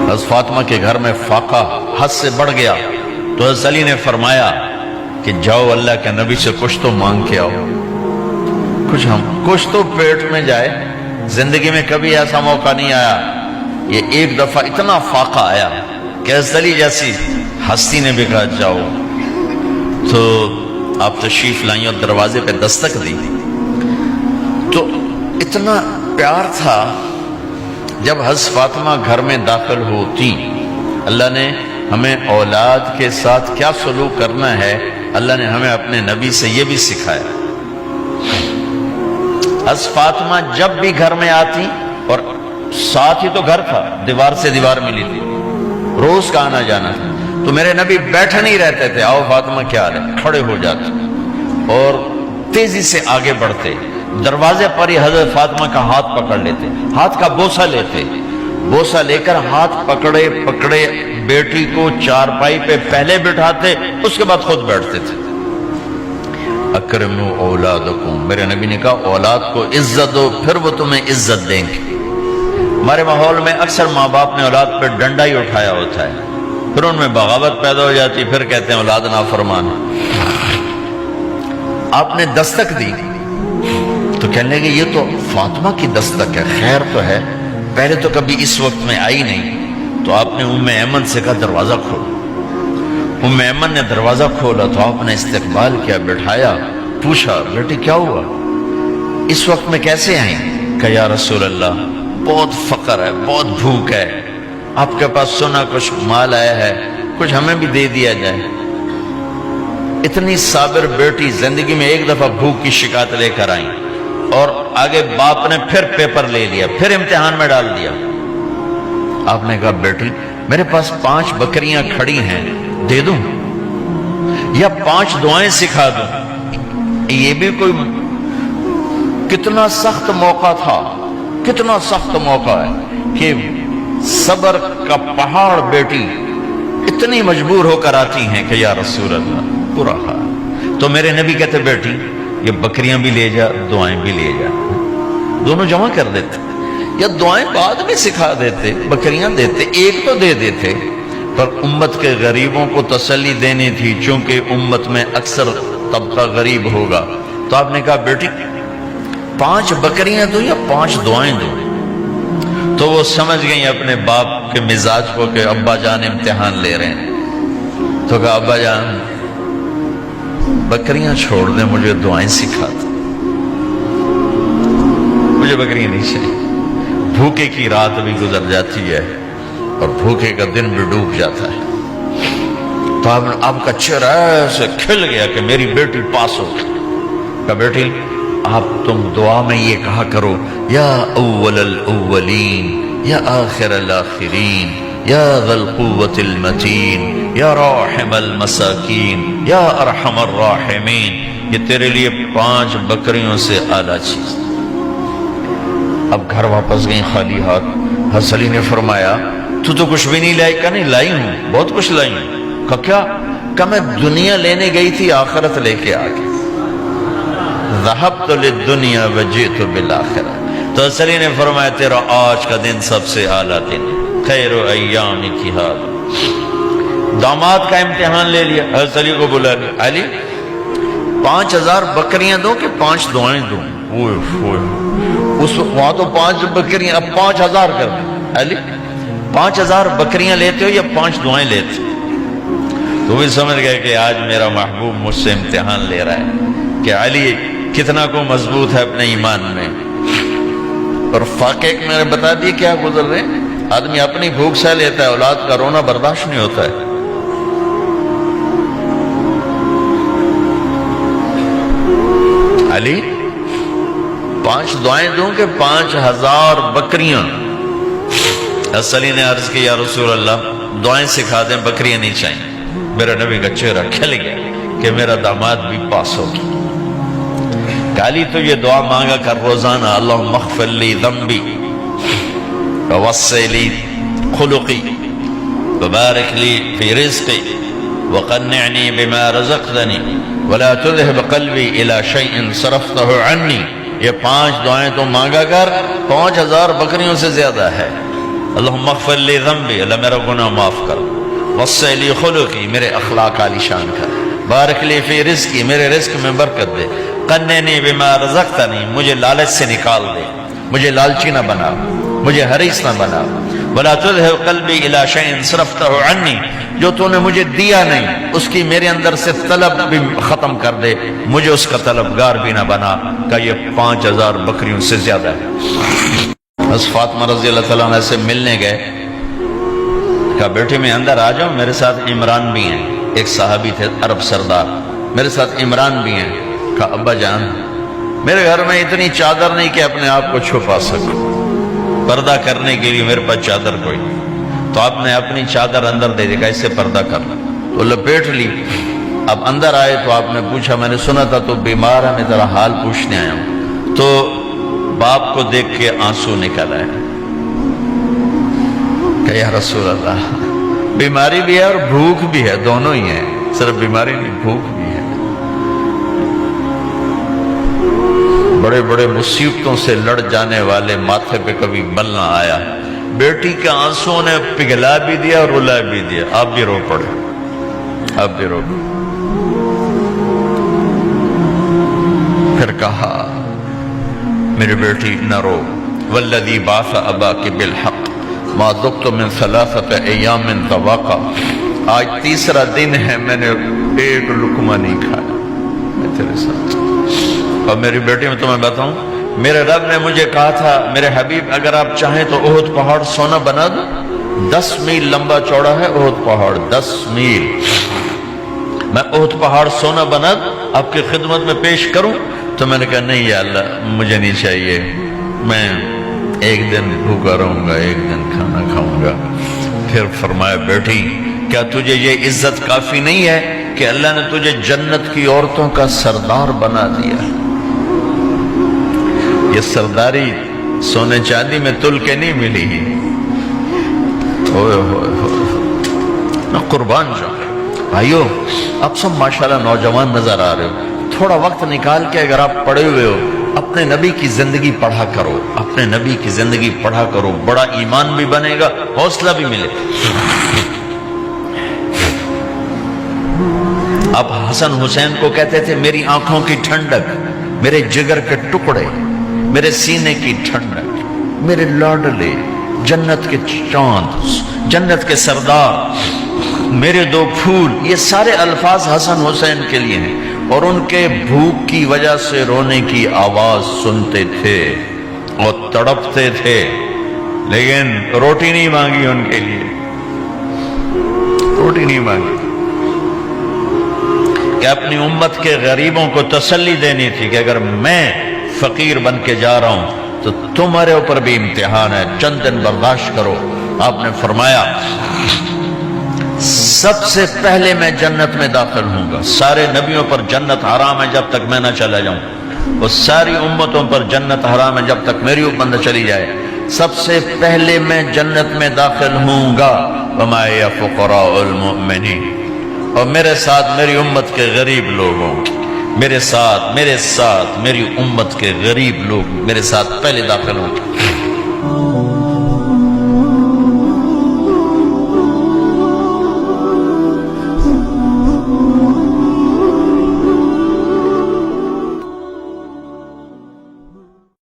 حضرت فاطمہ کے گھر میں فاقہ حد سے بڑھ گیا تو حضرت علی نے فرمایا کہ جاؤ اللہ کے نبی سے کچھ تو مانگ کے آؤ، کچھ تو پیٹ میں جائے۔ زندگی میں کبھی ایسا موقع نہیں آیا، یہ ایک دفعہ اتنا فاقہ آیا کہ حضرت علی جیسی ہستی نے بھی کہا جاؤ۔ تو آپ تشریف لائیں اور دروازے پہ دستک دی تو اتنا پیار تھا۔ جب حضرت فاطمہ گھر میں داخل ہوتی، اللہ نے ہمیں اولاد کے ساتھ کیا سلوک کرنا ہے، اللہ نے ہمیں اپنے نبی سے یہ بھی سکھایا۔ حضرت فاطمہ جب بھی گھر میں آتی، اور ساتھ ہی تو گھر تھا، دیوار سے دیوار ملی تھی، روز کا آنا جانا تھا، تو میرے نبی بیٹھے نہیں رہتے تھے، آؤ فاطمہ کیا حال ہے، کھڑے ہو جاتے اور تیزی سے آگے بڑھتے، دروازے پر ہی حضرت فاطمہ کا ہاتھ پکڑ لیتے، ہاتھ کا بوسہ لیتے، بوسہ لے کر ہاتھ پکڑے پکڑے بیٹی کو چارپائی پہ پہلے بٹھاتے، اس کے بعد خود بیٹھتے تھے۔ اکرموا اولادکم، میرے نبی نے کہا اولاد کو عزت دو، پھر وہ تمہیں عزت دیں گے۔ ہمارے ماحول میں اکثر ماں باپ نے اولاد پہ ڈنڈا ہی اٹھایا ہوتا ہے، پھر ان میں بغاوت پیدا ہو جاتی، پھر کہتے ہیں اولاد نافرمان۔ آپ نے دستک دی تو کہنے لگے یہ تو فاطمہ کی دستک ہے، خیر تو ہے، پہلے تو کبھی اس وقت میں آئی نہیں۔ تو آپ نے ام ایمن سے کہا دروازہ کھولو۔ ام ایمن نے دروازہ کھولا تو آپ نے استقبال کیا، بٹھایا، پوچھا بیٹی کیا ہوا، اس وقت میں کیسے آئیں؟ کہ یا رسول اللہ بہت فقر ہے، بہت بھوک ہے، آپ کے پاس سنا کچھ مال آیا ہے، کچھ ہمیں بھی دے دیا جائے۔ اتنی صابر بیٹی زندگی میں ایک دفعہ بھوک کی شکایت لے کر آئیں، اور آگے باپ نے پھر پیپر لے لیا، پھر امتحان میں ڈال دیا۔ آپ نے کہا بیٹی میرے پاس 5 بکریاں کھڑی ہیں، دے دوں یا 5 دعائیں سکھا دوں؟ یہ بھی کوئی کتنا سخت موقع تھا، کتنا سخت موقع ہے کہ صبر کا پہاڑ بیٹی اتنی مجبور ہو کر آتی ہیں کہ یا رسول اللہ برا حال۔ تو میرے نبی کہتے بیٹی یہ بکریاں بھی لے جا، دعائیں بھی لے جا، دونوں جمع کر دیتے، یا دعائیں بعد میں سکھا دیتے، بکریاں دیتے، ایک تو دے دیتے، پر امت کے غریبوں کو تسلی دینی تھی، چونکہ امت میں اکثر طبقہ غریب ہوگا۔ تو آپ نے کہا بیٹی 5 بکریاں دوں یا 5 دعائیں دوں؟ تو وہ سمجھ گئیں اپنے باپ کے مزاج کو کہ ابا جان امتحان لے رہے ہیں۔ تو کہا ابا جان بکریاں چھوڑ دیں، مجھے دعائیں سکھا دیں، مجھے بکریاں نہیں چاہیے۔ بھوکے کی رات بھی گزر جاتی ہے اور بھوکے کا دن بھی ڈوب جاتا ہے۔ تو آپ کا چہرہ ایسے کھل گیا کہ میری بیٹی پاس ہو گئی۔ کہا بیٹی آپ تم دعا میں یہ کہا کرو یا اول الاولین یا آخر الاخرین یا ذا القوة المتین یا راحم المساکین یا ارحم الراحمین، یہ تیرے لیے 5 بکریوں سے اعلیٰ چیز۔ اب گھر واپس گئیں خالی ہاتھ۔ حضرت علی نے فرمایا تو کچھ بھی نہیں لائی؟ کہ نہیں لائی ہوں، بہت کچھ لائی ہوں۔ کہا کیا؟ کہ میں دنیا لینے گئی تھی، آخرت لے کے آ گئی۔ ذہبت للدنیا وجئت بالآخرہ۔ تو حضرت علی نے فرمایا تیرا آج کا دن سب سے اعلیٰ دن، خیر ایامک ھذا۔ داماد کا امتحان لے لیا، حضرت علی کو بلا لیا، علی 5000 بکریاں دو کہ 5 دعائیں دوں؟ اس وہاں تو 5 بکریاں، اب 5000 کر دیں۔ علی 5000 بکریاں لیتے ہو یا 5 دعائیں لیتے ہو؟ تو بھی سمجھ گئے کہ آج میرا محبوب مجھ سے امتحان لے رہا ہے کہ علی کتنا کو مضبوط ہے اپنے ایمان میں۔ اور فاقے میں نے بتا دی کیا گزر رہے ہیں۔ آدمی اپنی بھوک سہ لیتا ہے، اولاد کا رونا برداشت نہیں ہوتا ہے۔ علی 5 دعائیں دوں کہ 5000 بکریاں؟ حضرت علی نے عرض کی یا رسول اللہ دعائیں سکھا دیں، بکریاں نہیں چاہیے۔ میرا نبی کا چہرہ کھل گیا کہ میرا داماد بھی پاس ہو گیا۔ علی تو یہ دعا مانگا کر روزانہ، اللہم اغفر لی ذنبی ووسع لی خلقی وبارک لی فی رزقی وقنعنی بما رزقتنی ولا تذهب قلبی الی شیء صرفتہ عنی۔ یہ 5 دعائیں تو مانگا کر، 5000 بکریوں سے زیادہ ہے۔ اللہم اغفر لی ذنبی، اللہ میرا گناہ معاف کر، وسع لی خلقی، میرے اخلاق عالی شان کر، بارک لی فی رزقی، میرے رزق میں برکت دے، قننی بما رزقتنی، مجھے لالچ سے نکال دے، مجھے لالچی نہ بنا، مجھے حریص نہ بنا، ولا تذهب قلبی الی شیء صرفتہ عنی، جو تو نے مجھے دیا نہیں اس کی میرے اندر سے طلب بھی ختم کر دے، مجھے اس کا طلبگار بھی نہ بنا، کہ یہ 5000 بکریوں سے زیادہ ہے۔ بس فاطمہ رضی اللہ تعالیٰ عنہ سے ملنے گئے، کہا بیٹی میں اندر آ جاؤں، میرے ساتھ عمران بھی ہیں، ایک صحابی تھے عرب سردار، میرے ساتھ عمران بھی ہیں۔ کہا ابا جان میرے گھر میں اتنی چادر نہیں کہ اپنے آپ کو چھپا سکوں، پردہ کرنے کے لیے میرے پاس چادر کوئی، تو آپ نے اپنی چادر اندر دے دی، کہا اس سے پردہ کر لا، تو لپیٹ لی۔ اب اندر آئے تو آپ نے پوچھا میں نے سنا تھا تو بیمار ہے، میں تیرا حال پوچھنے آیا ہوں، تو باپ کو دیکھ کے آنسو نکل آئے کہ یا رسول اللہ بیماری بھی ہے اور بھوک بھی ہے، دونوں ہی ہیں، صرف بیماری نہیں بھوک بھی ہے، بڑے بڑے مصیبتوں سے لڑ جانے والے ماتھے پہ کبھی بل نہ آیا، بیٹی کے آنسوں نے پگھلا بھی دیا اور رلا بھی دیا، آپ بھی رو پڑے، آپ بھی رو پڑے۔ پھر کہا میری بیٹی نہ رو، والذی بعث اباک بالحق ما دقت من 3 ایام طواقا، آج تیسرا دن ہے میں نے ایک لقمہ نہیں کھایا، میں تیرے ساتھ۔ اور میری بیٹی میں تمہیں بتاؤں، میرے رب نے مجھے کہا تھا میرے حبیب اگر آپ چاہیں تو احد پہاڑ سونا بنا دو، 10 میل لمبا چوڑا ہے احد پہاڑ، 10 میل، میں احد پہاڑ سونا بنا دوں آپ کی خدمت میں پیش کروں؟ تو میں نے کہا نہیں یا اللہ مجھے نہیں چاہیے، میں ایک دن بھوکا رہوں گا، ایک دن کھانا کھاؤں گا۔ پھر فرمایا بیٹی کیا تجھے یہ عزت کافی نہیں ہے کہ اللہ نے تجھے جنت کی عورتوں کا سردار بنا دیا؟ یہ سرداری سونے چاندی میں تل کے نہیں ملی ہی، میں قربان جاؤں۔ بھائیو اب سب ماشاءاللہ نوجوان نظر آ رہے ہو، تھوڑا وقت نکال کے اگر آپ پڑھے ہوئے ہو اپنے نبی کی زندگی پڑھا کرو، اپنے نبی کی زندگی پڑھا کرو، بڑا ایمان بھی بنے گا، حوصلہ بھی ملے۔ اب حسن حسین کو کہتے تھے میری آنکھوں کی ٹھنڈک، میرے جگر کے ٹکڑے، میرے سینے کی ٹھنڈک، میرے لاڈلے، جنت کے چاند، جنت کے سردار، میرے 2 پھول، یہ سارے الفاظ حسن حسین کے لیے ہیں، اور ان کے بھوک کی وجہ سے رونے کی آواز سنتے تھے اور تڑپتے تھے، لیکن روٹی نہیں مانگی ان کے لیے، روٹی نہیں مانگی، کہ اپنی امت کے غریبوں کو تسلی دینی تھی کہ اگر میں فقیر بن کے جا رہا ہوں تو تمہارے اوپر بھی امتحان ہے، چند دن برداشت کرو۔ آپ نے فرمایا سب سے پہلے میں جنت میں داخل ہوں گا، سارے نبیوں پر جنت حرام ہے جب تک میں نہ چلا جاؤں، اور ساری امتوں پر جنت حرام ہے جب تک میری امت نہ چلی جائے، سب سے پہلے میں جنت میں داخل ہوں گا، وما یا فقراء المؤمنین، اور میرے ساتھ میری امت کے غریب لوگوں، میرے ساتھ میری امت کے غریب لوگ میرے ساتھ پہلے داخل ہوں گے۔